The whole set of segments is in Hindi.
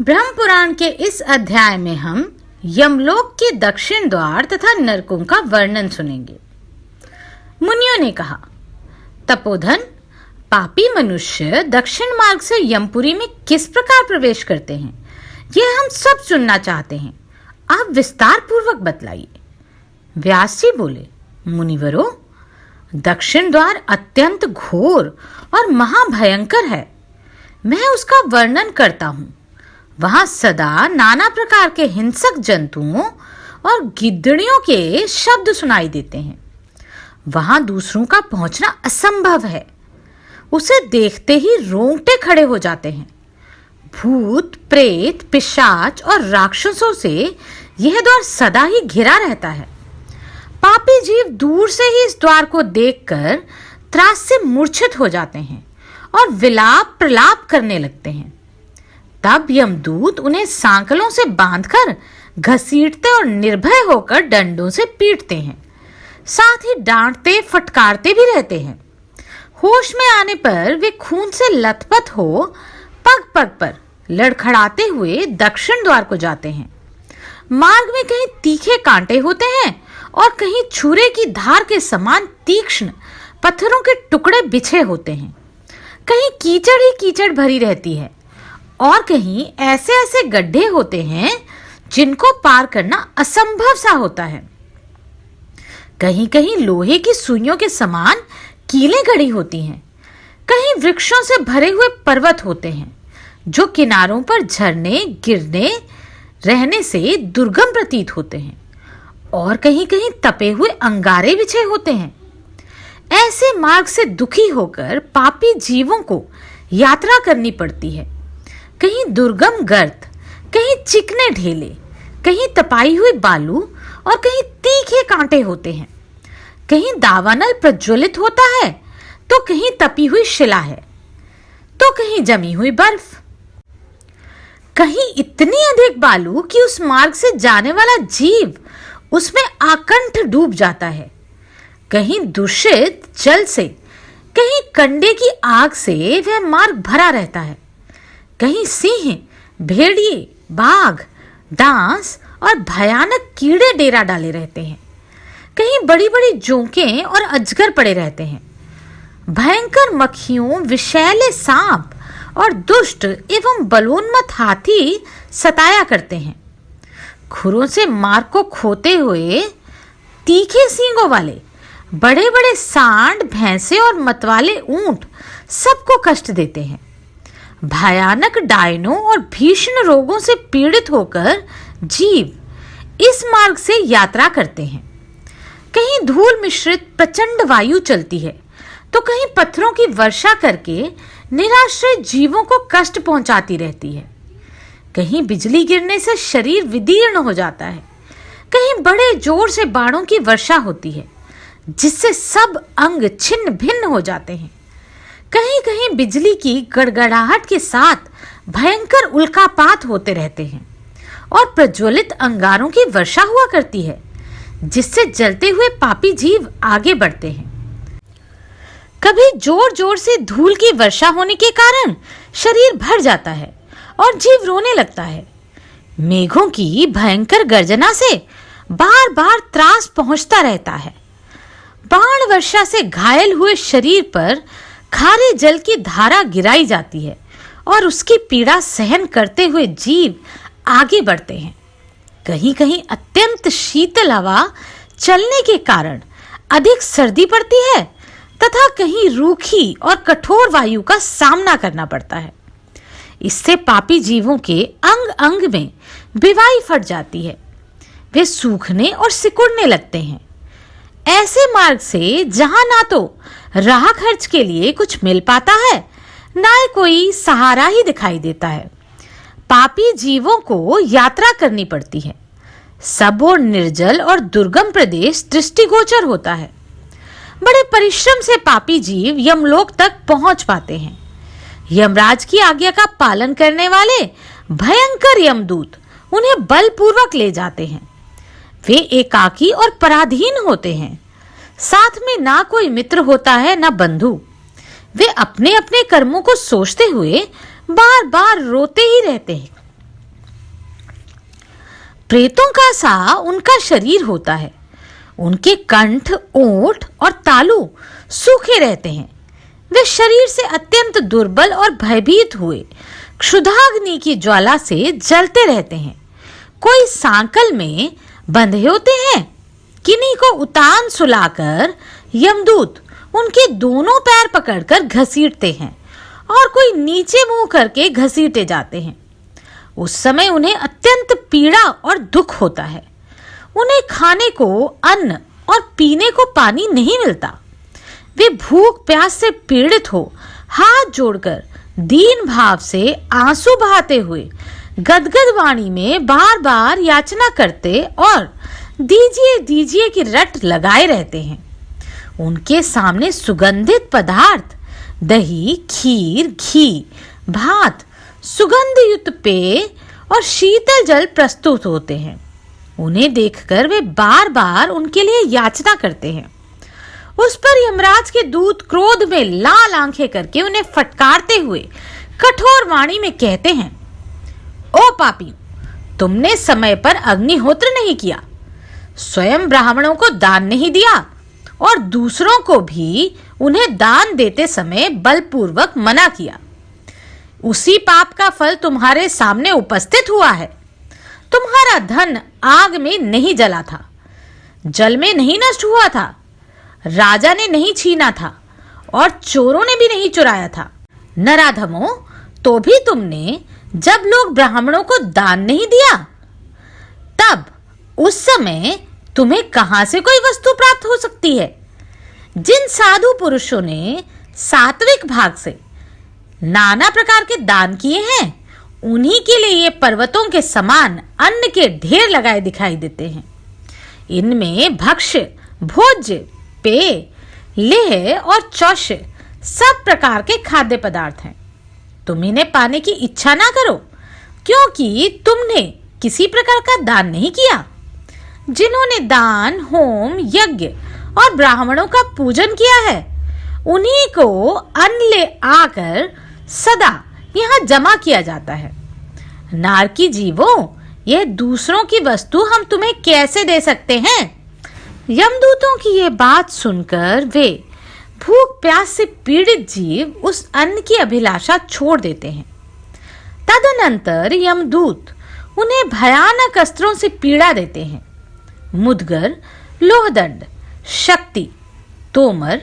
ब्रह्म पुराण के इस अध्याय में हम यमलोक के दक्षिण द्वार तथा नरकों का वर्णन सुनेंगे। मुनियों ने कहा, तपोधन, पापी मनुष्य दक्षिण मार्ग से यमपुरी में किस प्रकार प्रवेश करते हैं, यह हम सब सुनना चाहते हैं। आप विस्तार पूर्वक बतलाइए। व्यास जी बोले, मुनिवरों, दक्षिण द्वार अत्यंत घोर और महाभयंकर है। मैं उसका वर्णन करता हूँ। वहां सदा नाना प्रकार के हिंसक जंतुओं और गिद्दड़ियों के शब्द सुनाई देते हैं। वहां दूसरों का पहुंचना असंभव है। उसे देखते ही रोंगटे खड़े हो जाते हैं। भूत, प्रेत, पिशाच और राक्षसों से यह द्वार सदा ही घिरा रहता है। पापी जीव दूर से ही इस द्वार को देखकर त्रास से मूर्छित हो जाते हैं और विलाप प्रलाप करने लगते हैं। तब यमदूत उन्हें सांकलों से बांधकर घसीटते और निर्भय होकर डंडों से पीटते हैं। साथ ही डांटते फटकारते भी रहते हैं। होश में आने पर वे खून से लथपथ हो पग पग पर लड़खड़ाते हुए दक्षिण द्वार को जाते हैं। मार्ग में कहीं तीखे कांटे होते हैं और कहीं छुरे की धार के समान तीक्ष्ण पत्थरों के टुकड़े बिछे होते हैं। कहीं कीचड़ ही कीचड़ भरी रहती है और कहीं ऐसे ऐसे गड्ढे होते हैं जिनको पार करना असंभव सा होता है। कहीं कहीं लोहे की सुइयों के समान कीलें गड़ी होती हैं। कहीं वृक्षों से भरे हुए पर्वत होते हैं जो किनारों पर झरने गिरने रहने से दुर्गम प्रतीत होते हैं और कहीं कहीं तपे हुए अंगारे बिछे होते हैं। ऐसे मार्ग से दुखी होकर पापी जीवों को यात्रा करनी पड़ती है। कहीं दुर्गम गर्त, कहीं चिकने ढेले, कहीं तपाई हुई बालू और कहीं तीखे कांटे होते हैं। कहीं दावानल प्रज्वलित होता है तो कहीं तपी हुई शिला है तो कहीं जमी हुई बर्फ। कहीं इतनी अधिक बालू कि उस मार्ग से जाने वाला जीव उसमें आकंठ डूब जाता है। कहीं दूषित जल से, कहीं कंडे की आग से वह मार्ग भरा रहता है। कहीं सिंह, भेड़िए, बाघ, डांस और भयानक कीड़े डेरा डाले रहते हैं। कहीं बड़ी बड़ी जोंकें और अजगर पड़े रहते हैं। भयंकर मक्खियों, विषैले सांप और दुष्ट एवं बलोन्मत्त हाथी सताया करते हैं। खुरों से मार्ग को खोते हुए तीखे सींगों वाले बड़े बड़े सांड, भैंसे और मतवाले ऊंट सबको कष्ट देते हैं। भयानक डायनों और भीषण रोगों से पीड़ित होकर जीव इस मार्ग से यात्रा करते हैं। कहीं धूल मिश्रित प्रचंड वायु चलती है तो कहीं पत्थरों की वर्षा करके निराश्रय जीवों को कष्ट पहुंचाती रहती है। कहीं बिजली गिरने से शरीर विदीर्ण हो जाता है। कहीं बड़े जोर से बाणों की वर्षा होती है जिससे सब अंग छिन्न भिन्न हो जाते हैं। कहीं कहीं बिजली की गड़गड़ाहट के साथ भयंकर उल्कापात होते रहते हैं और प्रज्वलित अंगारों की वर्षा हुआ करती है जिससे जलते हुए पापी जीव आगे बढ़ते हैं। कभी जोर जोर से धूल की वर्षा होने के कारण शरीर भर जाता है और जीव रोने लगता है। मेघों की भयंकर गर्जना से बार बार त्रास पहुंचता रहता है। बाण वर्षा से घायल हुए शरीर पर खारे जल की धारा गिराई जाती है और उसकी पीड़ा सहन करते हुए जीव आगे बढ़ते हैं। कहीं कहीं अत्यंत शीतल हवा चलने के कारण अधिक सर्दी पड़ती है तथा कहीं रूखी और कठोर वायु का सामना करना पड़ता है। इससे पापी जीवों के अंग अंग में बिवाई फट जाती है। वे सूखने और सिकुड़ने लगते हैं। ऐसे मार्ग से जहां ना तो राह खर्च के लिए कुछ मिल पाता है, ना कोई सहारा ही दिखाई देता है, पापी जीवों को यात्रा करनी पड़ती है। सब ओर निर्जल और दुर्गम प्रदेश दृष्टिगोचर होता है। बड़े परिश्रम से पापी जीव यमलोक तक पहुंच पाते हैं। यमराज की आज्ञा का पालन करने वाले भयंकर यमदूत उन्हें बलपूर्वक ले जाते हैं। वे एकाकी और पराधीन होते हैं। साथ में ना कोई मित्र होता है ना बंधु। वे अपने अपने कर्मों को सोचते हुए बार बार रोते ही रहते हैं। प्रेतों का सा उनका शरीर होता है। उनके कंठ, ओंठ और तालू सूखे रहते हैं। वे शरीर से अत्यंत दुर्बल और भयभीत हुए क्षुधाग्नि की ज्वाला से जलते रहते हैं। कोई सांकल में बंधे होते हैं। किन्हीं को उतान सुलाकर यमदूत उनके दोनों पैर पकड़कर घसीटते हैं और कोई नीचे मुंह करके घसीटे जाते हैं। उस समय उन्हें अत्यंत पीड़ा और दुख होता है। उन्हें खाने को अन्न और पीने को पानी नहीं मिलता। वे भूख प्यास से पीड़ित हो हाथ जोड़कर दीन भाव से आंसू बहाते हुए गदगद वाणी में बार बार याचना करते और दीजिए दीजिए की रट लगाए रहते हैं। उनके सामने सुगंधित पदार्थ, दही, खीर, घी, भात, सुगंध युक्त पेय और शीतल जल प्रस्तुत होते हैं। उन्हें देखकर वे बार बार उनके लिए याचना करते हैं। उस पर यमराज के दूत क्रोध में लाल आंखें करके उन्हें फटकारते हुए कठोर वाणी में कहते हैं, ओ पापी, तुमने समय पर अग्निहोत्र नहीं किया, स्वयं ब्राह्मणों को दान नहीं दिया और दूसरों को भी उन्हें दान देते समय बलपूर्वक मना किया। उसी पाप का फल तुम्हारे सामने उपस्थित हुआ है। तुम्हारा धन आग में नहीं जला था, जल में नहीं नष्ट हुआ था, राजा ने नहीं छीना था और चोरों ने भी नहीं चुराया था। नराधमों, तो भी तुमने जब लोग ब्राह्मणों को दान नहीं दिया, तब उस समय तुम्हें कहां से कोई वस्तु प्राप्त हो सकती है? जिन साधु पुरुषों ने सात्विक भाग से नाना प्रकार के दान किए हैं, उन्हीं के लिए ये पर्वतों के समान अन्न के ढेर लगाए दिखाई देते हैं। इनमें भक्ष्य, भोज्य, पेय, लेह और चौष्य सब प्रकार के खाद्य पदार्थ हैं। तुम इन्हें पाने की इच्छा ना करो, क्योंकि तुमने किसी प्रकार का दान नहीं किया। जिन्होंने दान, होम, यज्ञ और ब्राह्मणों का पूजन किया है, उन्हीं को अन्न ले आकर सदा यहाँ जमा किया जाता है। नारकी जीवों, यह दूसरों की वस्तु हम तुम्हें कैसे दे सकते हैं? यमदूतों की ये बात सुनकर वे भूख प्यास से पीड़ित जीव उस अन्न की अभिलाषा छोड़ देते हैं। तदनंतर यमदूत उन्हें भयानक अस्त्रों से पीड़ा देते हैं। मुदगर, लोहदंड, शक्ति, तोमर,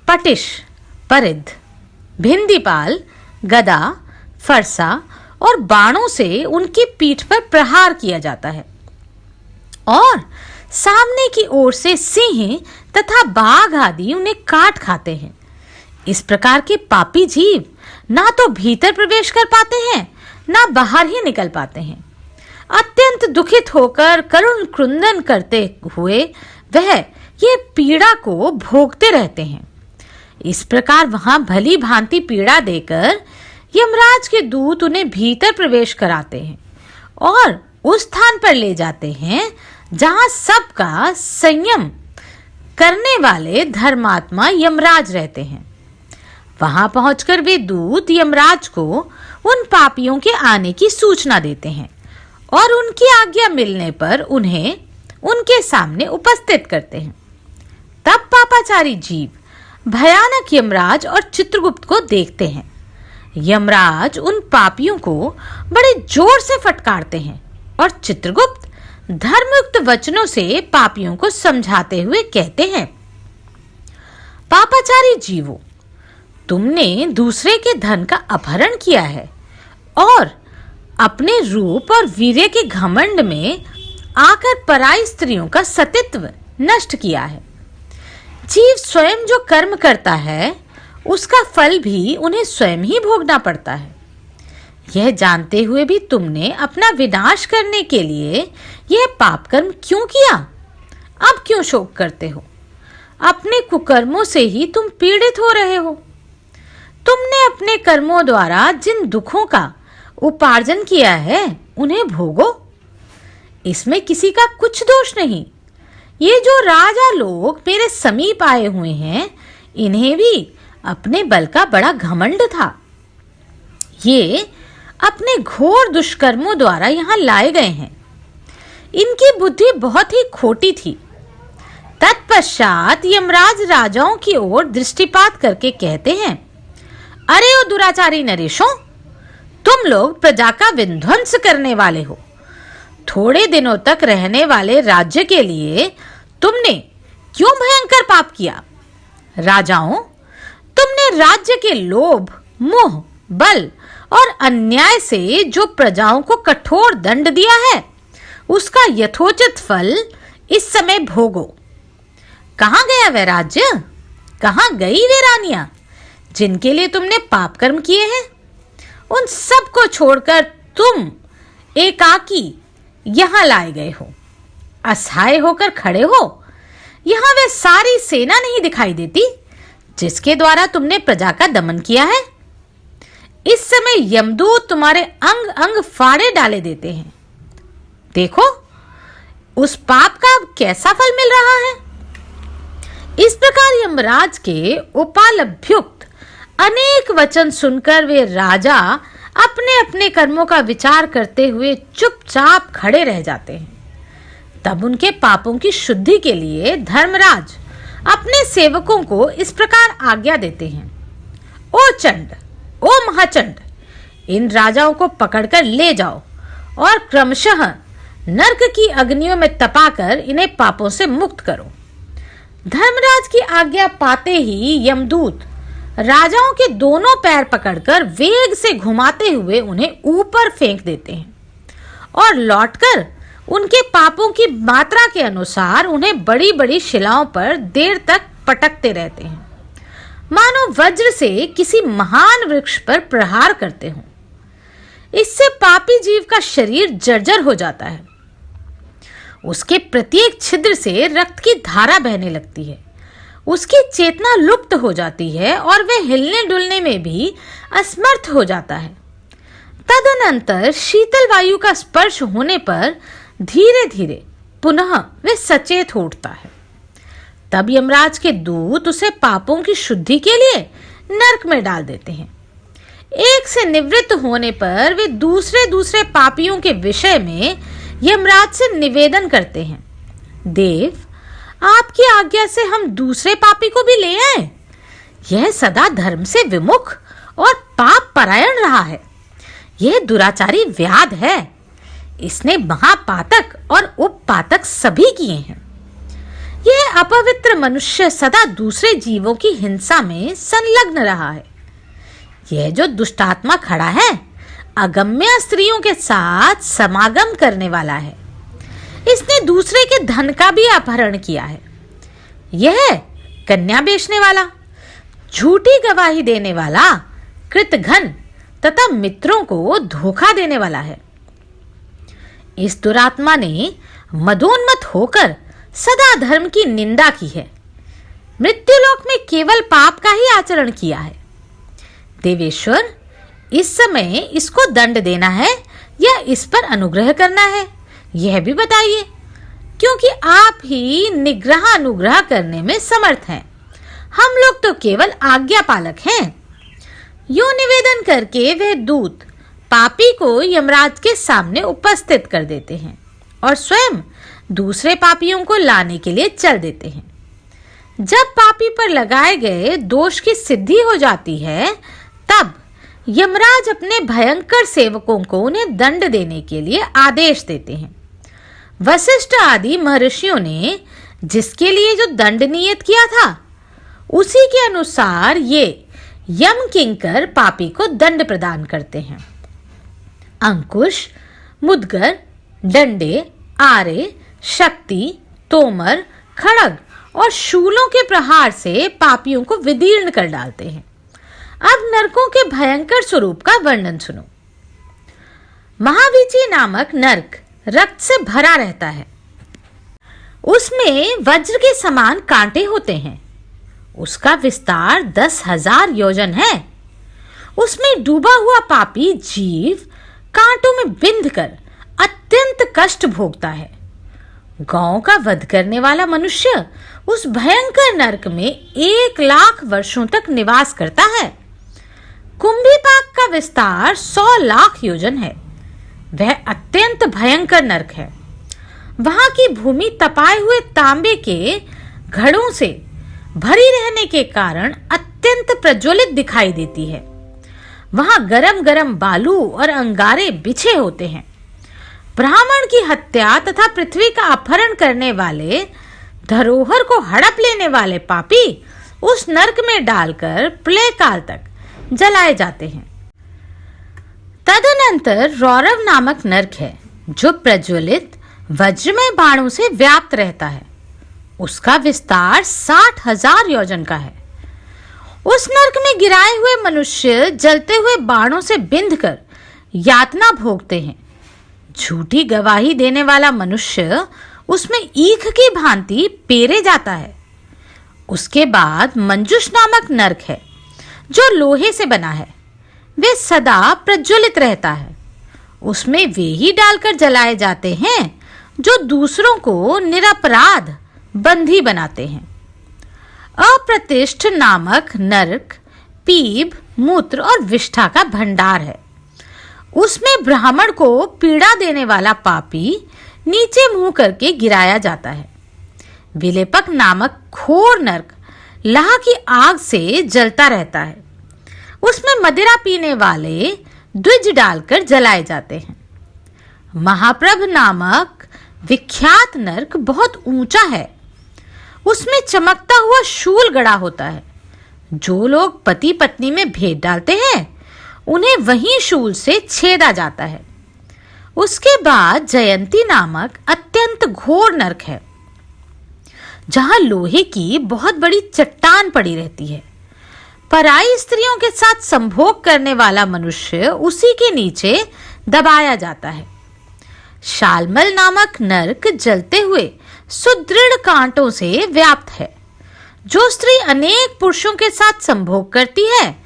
पटिश, परिध, भिंदीपाल, गदा, फरसा और बाणों से उनकी पीठ पर प्रहार किया जाता है और सामने की ओर से सिंह तथा बाघ आदि उन्हें काट खाते हैं। इस प्रकार के पापी जीव ना तो भीतर प्रवेश कर पाते हैं, ना बाहर ही निकल पाते हैं। अत्यंत दुखित होकर करुण क्रंदन करते हुए वह ये पीड़ा को भोगते रहते हैं। इस प्रकार वहां भली भांति पीड़ा देकर यमराज के दूत उन्हें भीतर प्रवेश कराते हैं और उस स्थान पर ले जाते हैं जहां सबका संयम करने वाले धर्मात्मा यमराज रहते हैं। वहां पहुंचकर वे दूत यमराज को उन पापियों के आने की सूचना देते हैं और उनकी आज्ञा मिलने पर उन्हें उनके सामने उपस्थित करते हैं। तब पापाचारी जीव भयानक यमराज और चित्रगुप्त को देखते हैं। यमराज उन पापियों को बड़े जोर से फटकारते हैं और चित्रगुप्त धर्मयुक्त वचनों से पापियों को समझाते हुए कहते हैं, पापाचारी जीवों, तुमने दूसरे के धन का अपहरण किया है और अपने रूप और वीर्य के घमंड में आकर पराई स्त्रियों का सतीत्व नष्ट किया है। जीव स्वयं जो कर्म करता है, उसका फल भी उन्हें स्वयं ही भोगना पड़ता है। यह जानते हुए भी तुमने अपना विनाश करने के लिए यह पाप कर्म क्यों किया? अब क्यों शोक करते हो? अपने कुकर्मों से ही तुम पीड़ित हो रहे हो। तुमने अपने कर्मों द्वारा जिन दुखों का उपार्जन किया है, उन्हें भोगो। इसमें किसी का कुछ दोष नहीं। ये जो राजा लोग मेरे समीप आए हुए हैं, इन्हें भी अपने बल का बड़ा घमंड था। ये अपने घोर दुष्कर्मों द्वारा यहाँ लाए गए हैं। इनकी बुद्धि बहुत ही खोटी थी। तत्पश्चात यमराज राजाओं की ओर दृष्टिपात करके कहते हैं, अरे ओ दुराचारी नरेशों, तुम लोग प्रजा का विध्वंस करने वाले हो। थोड़े दिनों तक रहने वाले राज्य के लिए तुमने क्यों भयंकर पाप किया? राजाओं, तुमने राज्य के लोभ, मोह, बल और अन्याय से जो प्रजाओं को कठोर दंड दिया है, उसका यथोचित फल इस समय भोगो। कहाँ गया वह राज्य? कहाँ गई वे रानियां जिनके लिए तुमने पाप कर्म किए हैं? उन सब को छोड़कर तुम एकाकी यहां लाए गए हो। असहाय होकर खड़े हो। यहां वे सारी सेना नहीं दिखाई देती जिसके द्वारा तुमने प्रजा का दमन किया है। इस समय यमदूत तुम्हारे अंग अंग फाड़े डाले देते हैं। देखो उस पाप का अब कैसा फल मिल रहा है। इस प्रकार यमराज के उपालभ्युक्त अनेक वचन सुनकर वे राजा अपने अपने कर्मों का विचार करते हुए चुपचाप खड़े रह जाते हैं। तब उनके पापों की शुद्धि के लिए धर्मराज अपने सेवकों को इस प्रकार आज्ञा देते हैं, ओ चंड, ओ महाचंड, इन राजाओं को पकड़कर ले जाओ और क्रमशः नरक की अग्नियों में तपाकर इन्हें पापों से मुक्त करो। धर्मराज की आज्ञा पाते ही यमदूत राजाओं के दोनों पैर पकड़कर वेग से घुमाते हुए उन्हें ऊपर फेंक देते हैं और लौटकर उनके पापों की मात्रा के अनुसार उन्हें बड़ी बड़ी शिलाओं पर देर तक पटकते रहते हैं, मानो वज्र से किसी महान वृक्ष पर प्रहार करते हों। इससे पापी जीव का शरीर जर्जर हो जाता है। उसके प्रत्येक छिद्र से रक्त की धारा बहने लगती है। उसकी चेतना लुप्त हो जाती है और वह हिलने डुलने में भी असमर्थ हो जाता है। तदनंतर शीतल वायु का स्पर्श होने पर धीरे धीरे पुनः वह सचेत हो उठता है। तब यमराज के दूत उसे पापों की शुद्धि के लिए नरक में डाल देते हैं। एक से निवृत्त होने पर वे दूसरे दूसरे पापियों के विषय में यमराज से निवेदन करते हैं, देव, आपकी आज्ञा से हम दूसरे पापी को भी ले आए। यह सदा धर्म से विमुख और पाप परायण रहा है। यह दुराचारी व्याध है। इसने महापातक और उपपातक सभी किए हैं। यह अपवित्र मनुष्य सदा दूसरे जीवों की हिंसा में संलग्न रहा है। यह जो दुष्टात्मा खड़ा है, अगम्य स्त्रियों के साथ समागम करने वाला है। इसने दूसरे के धन का भी अपहरण किया है। यह कन्या बेचने वाला, झूठी गवाही देने वाला, कृतघ्न तथा मित्रों को धोखा देने वाला है। इस दुरात्मा ने मदोन्मत्त होकर सदा धर्म की निंदा की है। मृत्युलोक में केवल पाप का ही आचरण किया है। देवेश्वर, इस समय इसको दंड देना है या इस पर अनुग्रह करना है, यह भी बताइए, क्योंकि आप ही निग्रह अनुग्रह करने में समर्थ हैं। हम लोग तो केवल आज्ञा पालक हैं। यो निवेदन करके वह दूत पापी को यमराज के सामने उपस्थित कर देते हैं और स्वयं दूसरे पापियों को लाने के लिए चल देते हैं। जब पापी पर लगाए गए दोष की सिद्धि हो जाती है, तब यमराज अपने भयंकर सेवकों को उन्हें दंड देने के लिए आदेश देते हैं। वशिष्ठ आदि महर्षियों ने जिसके लिए जो दंड नियत किया था, उसी के अनुसार ये यम किंकर पापी को दंड प्रदान करते हैं। अंकुश, मुद्गर, डंडे, आरे, शक्ति, तोमर, खड़ग और शूलों के प्रहार से पापियों को विदीर्ण कर डालते हैं। अब नरकों के भयंकर स्वरूप का वर्णन सुनो। महावीची नामक नरक रक्त से भरा रहता है। उसमें वज्र के समान कांटे होते हैं। उसका विस्तार 10,000 योजन है। उसमें डूबा हुआ पापी जीव कांटों में बिंधकर अत्यंत कष्ट भोगता है। गौ का वध करने वाला मनुष्य उस भयंकर नरक में 1,00,000 वर्षों तक निवास करता है। कुंभीपाक का विस्तार 100,00,000 योजन है। वह अत्यंत भयंकर नरक है। वहां की भूमि तपाए हुए तांबे के घड़ों से भरी रहने के कारण अत्यंत प्रज्वलित दिखाई देती है। वहां गरम गरम बालू और अंगारे बिछे होते हैं। ब्राह्मण की हत्या तथा पृथ्वी का अपहरण करने वाले, धरोहर को हड़प लेने वाले पापी उस नरक में डालकर प्रलय काल तक जलाए जाते हैं। तदनंतर रौरव नामक नरक है, जो प्रज्वलित वज्रमय बाणों से व्याप्त रहता है। उसका विस्तार 60,000 योजन का है। उस नरक में गिराए हुए मनुष्य जलते हुए बाणों से बिंधकर यातना भोगते हैं। झूठी गवाही देने वाला मनुष्य उसमें ईख की भांति पेरे जाता है। उसके बाद मंजुष नामक नरक है, जो लोहे से बना है। वे सदा प्रज्वलित रहता है। उसमें वे ही डालकर जलाए जाते हैं जो दूसरों को निरपराध बंधी बनाते हैं। अप्रतिष्ठ नामक नरक पीप, मूत्र और विष्ठा का भंडार है। उसमें ब्राह्मण को पीड़ा देने वाला पापी नीचे मुंह करके गिराया जाता है। विलेपक नामक घोर नरक लाह की आग से जलता रहता है। उसमें मदिरा पीने वाले द्विज डालकर जलाए जाते हैं। महाप्रभ नामक विख्यात नरक बहुत ऊंचा है। उसमें चमकता हुआ शूल गड़ा होता है। जो लोग पति पत्नी में भेद डालते हैं, उन्हें वहीं शूल से छेदा जाता है। उसके बाद जयंती नामक अत्यंत घोर नरक है, जहां लोहे की बहुत बड़ी चट्टान पड़ी रहती है। पराई स्त्रियों के साथ संभोग करने वाला मनुष्य उसी के नीचे दबाया जाता है। शालमल नामक नरक जलते हुए सुदृढ़ कांटों से व्याप्त है। जो स्त्री अनेक पुरुषों के साथ संभोग करती है,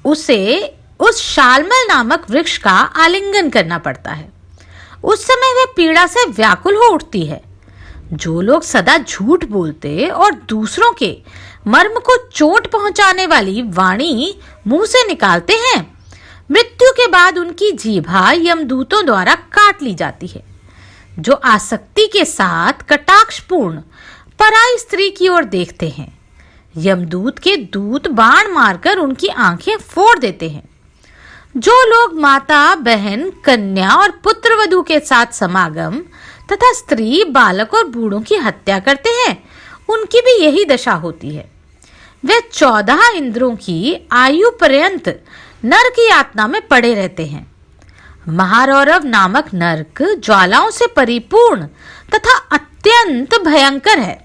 उसे उस शालमल नामक वृक्ष का आलिंगन करना पड़ता है। उस समय वह पीड़ा से व्याकुल हो उठती है। जो लोग सदा झूठ बोलते और दूसरों के मर्म को चोट पहुंचाने वाली वाणी मुंह से निकालते हैं, मृत्यु के बाद उनकी जीभा यमदूतों द्वारा काट ली जाती है। जो आसक्ति के साथ कटाक्षपूर्ण पराई स्त्री की ओर देखते हैं, यमदूत के दूत बाण मारकर उनकी आंखें फोड़ देते हैं। जो लोग माता, बहन, कन्या और पुत्रवधू के साथ समागम तथा स्त्री, बालक और बूढ़ों की हत्या करते हैं, उनकी भी यही दशा होती है। वे 14 इंद्रों की आयु पर्यंत नरक यातना में पड़े रहते हैं। महारौरव नामक नरक ज्वालाओं से परिपूर्ण तथा अत्यंत भयंकर है।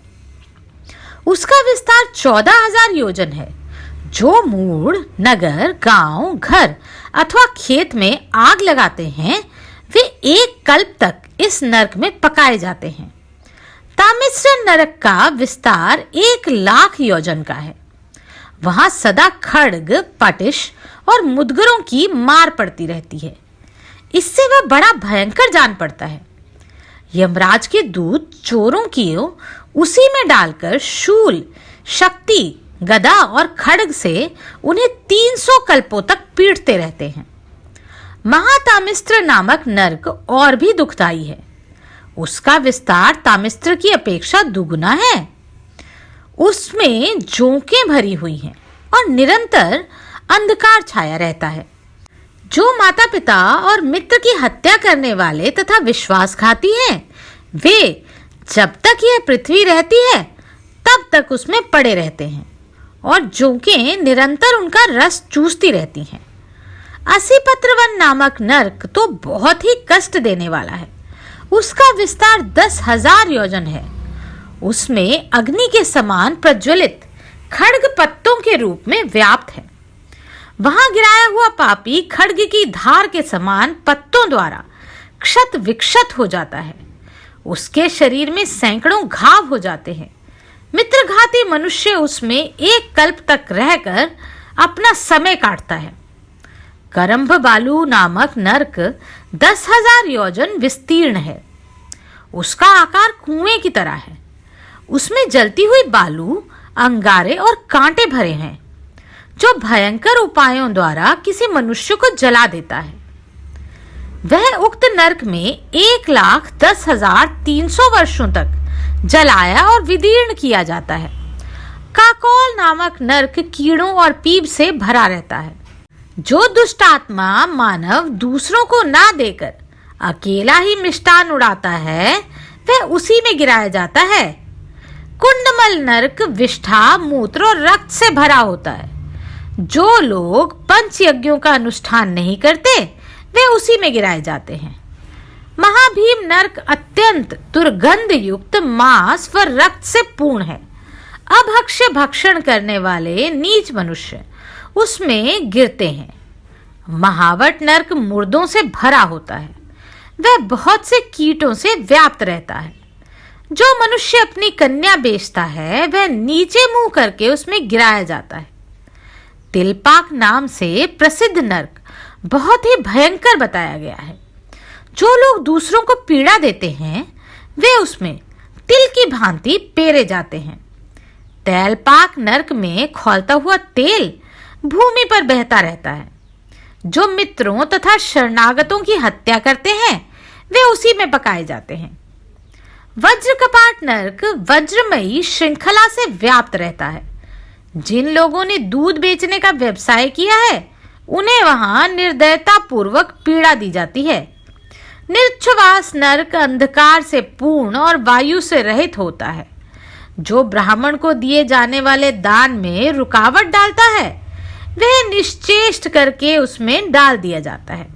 उसका विस्तार 14,000 योजन है। जो मूढ़ नगर, गांव, घर अथवा खेत में आग लगाते हैं, वे एक कल्प तक इस नरक में पकाए जाते हैं। तामिश्र नरक का विस्तार 1,00,000 योजन का है। वहां सदा खड्ग, पटिश और मुदगरों की मार पड़ती रहती है। इससे वह बड़ा भयंकर जान पड़ता है। यमराज के दूत चोरों की उसी में डालकर शूल, शक्ति, गदा और खड्ग से उन्हें 300 कल्पों तक पीटते रहते हैं। महातामिस्त्र नामक नरक और भी दुखदाई है। उसका विस्तार तामिस्त्र की अपेक्षा दुगुना है। उसमें जोंकें भरी हुई हैं और निरंतर अंधकार छाया रहता है। जो माता पिता और मित्र की हत्या करने वाले तथा विश्वासघाती हैं, वे जब तक यह पृथ्वी रहती है तब तक उसमें पड़े रहते हैं और जोंकें निरंतर उनका रस चूसती रहती हैं। असीपत्रवन नामक नरक तो बहुत ही कष्ट देने वाला है। उसका विस्तार 10,000 योजन है। उसमें अग्नि के समान प्रज्वलित खड्ग पत्तों के रूप में व्याप्त है। वहां गिराया हुआ पापी खड्ग की धार के समान पत्तों द्वारा क्षत विक्षत हो जाता है। उसके शरीर में सैकड़ों घाव हो जाते हैं। मित्रघाती मनुष्य उसमें एक कल्प तक रहकर अपना समय काटता है। करंभ बालू नामक नरक 10,000 योजन विस्तीर्ण है। उसका आकार कुएं की तरह है। उसमें जलती हुई बालू, अंगारे और कांटे भरे हैं, जो भयंकर उपायों द्वारा किसी मनुष्य को जला देता है। वह उक्त नरक में 1,10,300 वर्षों तक जलाया और विदीर्ण किया जाता है। काकौल नामक नरक कीड़ों और पीप से भरा रहता है। जो दुष्ट आत्मा मानव दूसरों को ना देकर अकेला ही मिष्टान उड़ाता है, वह उसी में गिराया जाता है। कुंडमल नरक विष्ठा, मूत्र और रक्त से भरा होता है। जो लोग पंच यज्ञों का अनुष्ठान नहीं करते, वे उसी में गिराए जाते हैं। महाभीम नरक अत्यंत दुर्गंध युक्त मांस व रक्त से पूर्ण है। अभक्ष्य भक्षण करने वाले नीच मनुष्य उसमें गिरते हैं। महावट नरक मुर्दों से भरा होता है। वह बहुत से कीटों से व्याप्त रहता है। जो मनुष्य अपनी कन्या बेचता है, वह नीचे मुंह करके उसमें गिराया जाता है। तिलपाक नाम से प्रसिद्ध नरक बहुत ही भयंकर बताया गया है। जो लोग दूसरों को पीड़ा देते हैं, वे उसमें तिल की भांति पेरे जाते हैं। तैलपाक नरक में खौलता हुआ तेल भूमि पर बहता रहता है। जो मित्रों तथा शरणागतों की हत्या करते हैं, वे उसी में पकाए जाते हैं। वज्र कपाट नरक वज्रमयी श्रृंखला से व्याप्त रहता है। जिन लोगों ने दूध बेचने का व्यवसाय किया है, उन्हें वहां निर्दयता पूर्वक पीड़ा दी जाती है। निर्च्छवास नरक अंधकार से पूर्ण और वायु से रहित होता है। जो ब्राह्मण को दिए जाने वाले दान में रुकावट डालता है, वह निश्चेष्ट करके उसमें डाल दिया जाता है।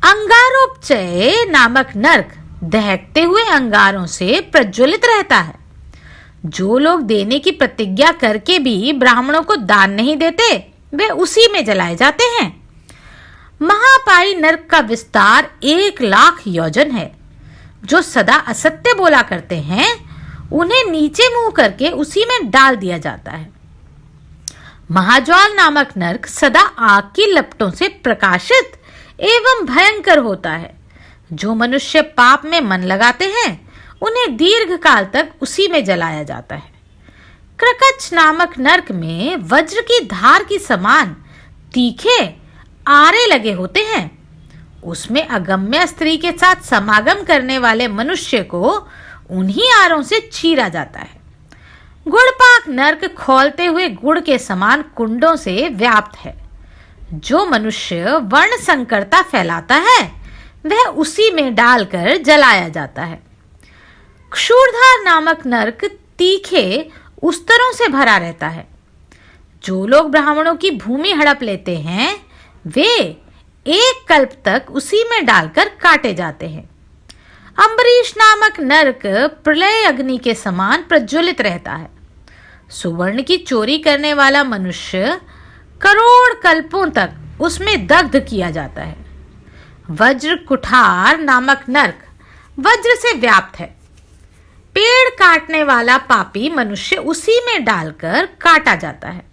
अंगारोपचय नामक नरक दहकते हुए अंगारों से प्रज्वलित रहता है। जो लोग देने की प्रतिज्ञा करके भी ब्राह्मणों को दान नहीं देते, वे उसी में जलाए जाते हैं। महापाई नरक का विस्तार 1,00,000 योजन है। जो सदा असत्य बोला करते हैं, उन्हें नीचे मुंह करके उसी में डाल दिया जाता है। महाज्वाल नामक नरक सदा आग की लपटों से प्रकाशित एवं भयंकर होता है। जो मनुष्य पाप में मन लगाते हैं, उन्हें दीर्घ काल तक उसी में जलाया जाता है। क्रकच नामक नरक में वज्र की धार की समान तीखे आरे लगे होते हैं। उसमें अगम्य स्त्री के साथ समागम करने वाले मनुष्य को उन्हीं आरों से चीरा जाता है। गुड़पाक नरक खौलते हुए गुड़ के समान कुंडों से व्याप्त है। जो मनुष्य वर्ण संकरता फैलाता है, वह उसी में डालकर जलाया जाता है। क्षूरधार नामक नरक तीखे उस्तरों से भरा रहता है। जो लोग ब्राह्मणों की भूमि हड़प लेते हैं, वे 1 कल्प तक उसी में डालकर काटे जाते हैं। अम्बरीश नामक नरक प्रलय अग्नि के समान प्रज्वलित रहता है। सुवर्ण की चोरी करने वाला मनुष्य करोड़ कल्पों तक उसमें दग्ध किया जाता है। वज्र कुठार नामक नरक वज्र से व्याप्त है। पेड़ काटने वाला पापी मनुष्य उसी में डालकर काटा जाता है।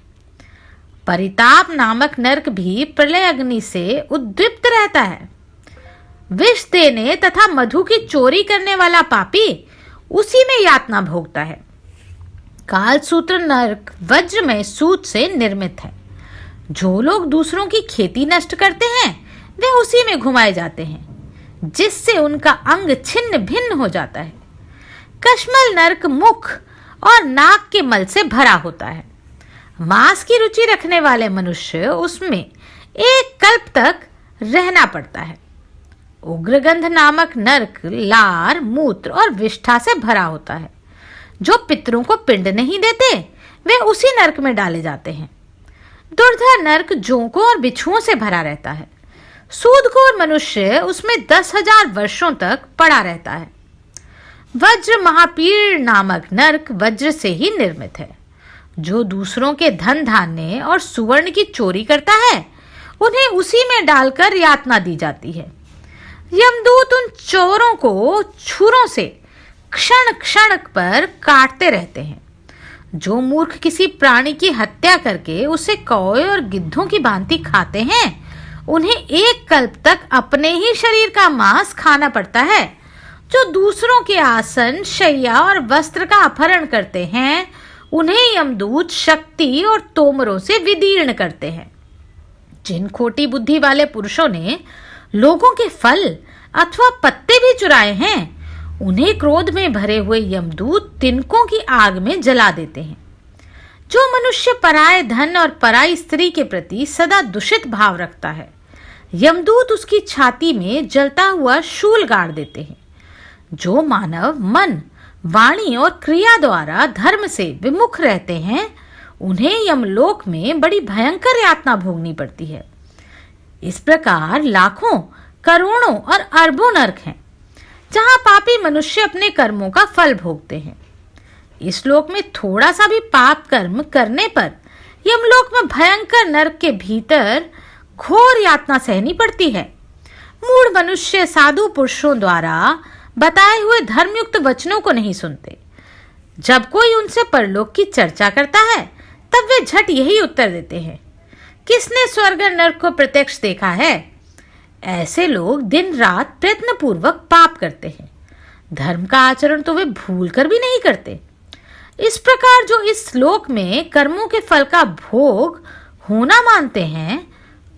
परिताप नामक नरक भी प्रलय अग्नि से उद्दीप्त रहता है। विष देने तथा मधु की चोरी करने वाला पापी उसी में यातना भोगता है। कालसूत्र नरक वज्र में सूत से निर्मित है। जो लोग दूसरों की खेती नष्ट करते हैं, वे उसी में घुमाए जाते हैं, जिससे उनका अंग छिन्न भिन्न हो जाता है। कश्मल नरक मुख और नाक के मल से भरा होता है। मांस की रुचि रखने वाले मनुष्य उसमें 1 कल्प तक रहना पड़ता है। उग्रगंध नामक नरक लार, मूत्र और विष्ठा से भरा होता है। जो पितरों को पिंड नहीं देते, वे उसी नरक में डाले जाते हैं। दुर्धा नरक जोंकों और बिच्छुओं से भरा रहता है। सूदखोर मनुष्य उसमें 10,000 वर्षों तक पड़ा रहता है। वज्र महापीड़ नामक नरक वज्र से ही निर्मित है। जो दूसरों के धन धान्य और सुवर्ण की चोरी करता है, उन्हें उसी में डालकर यातना दी जाती है। यमदूत उन चोरों को छुरों से क्षण क्षण पर काटते रहते हैं। जो मूर्ख किसी प्राणी की हत्या करके उसे कौए और गिद्धों की भांति खाते हैं, उन्हें 1 कल्प तक अपने ही शरीर का मांस खाना पड़ता है। जो दूसरों के आसन, शैया और वस्त्र का अपहरण करते हैं, उन्हें यमदूत शक्ति और तोमरों से विदीर्ण करते हैं। जिन खोटी बुद्धि वाले पुरुषों ने लोगों के फल अथवा पत्ते भी चुराए हैं, उन्हें क्रोध में भरे हुए यमदूत तिनकों की आग में जला देते हैं। जो मनुष्य पराये धन और पराई स्त्री के प्रति सदा दूषित भाव रखता है, यमदूत उसकी छाती में जलता हुआ शूल गाड़ देते हैं। जो मानव मन, वाणी और क्रिया द्वारा धर्म से विमुख रहते हैं, उन्हें यमलोक में बड़ी भयंकर यातना भोगनी पड़ती है। इस प्रकार लाखों, करोड़ों और अरबों नरक हैं, जहां पापी मनुष्य अपने कर्मों का फल भोगते हैं। इस लोक में थोड़ा सा भी पाप कर्म करने पर यमलोक में भयंकर नरक के भीतर घोर यातना सहनी पड़ती है। मूढ़ मनुष्य साधु पुरुषों द्वारा बताए हुए धर्मयुक्त वचनों को नहीं सुनते। जब कोई उनसे परलोक की चर्चा करता है, तब वे झट यही उत्तर देते हैं, किसने स्वर्ग और नरक को प्रत्यक्ष देखा है? ऐसे लोग दिन रात प्रयत्न पूर्वक पाप करते हैं, धर्म का आचरण तो वे भूल कर भी नहीं करते। इस प्रकार जो इस लोक में कर्मों के फल का भोग होना मानते हैं,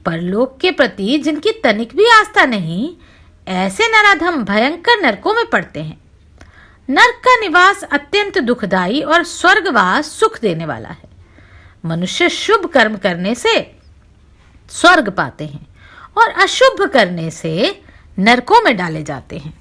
परलोक के प्रति जिनकी तनिक भी आस्था नहीं, ऐसे नराधम भयंकर नरकों में पड़ते हैं। नरक का निवास अत्यंत दुखदायी और स्वर्गवास सुख देने वाला है। मनुष्य शुभ कर्म करने से स्वर्ग पाते हैं और अशुभ करने से नरकों में डाले जाते हैं।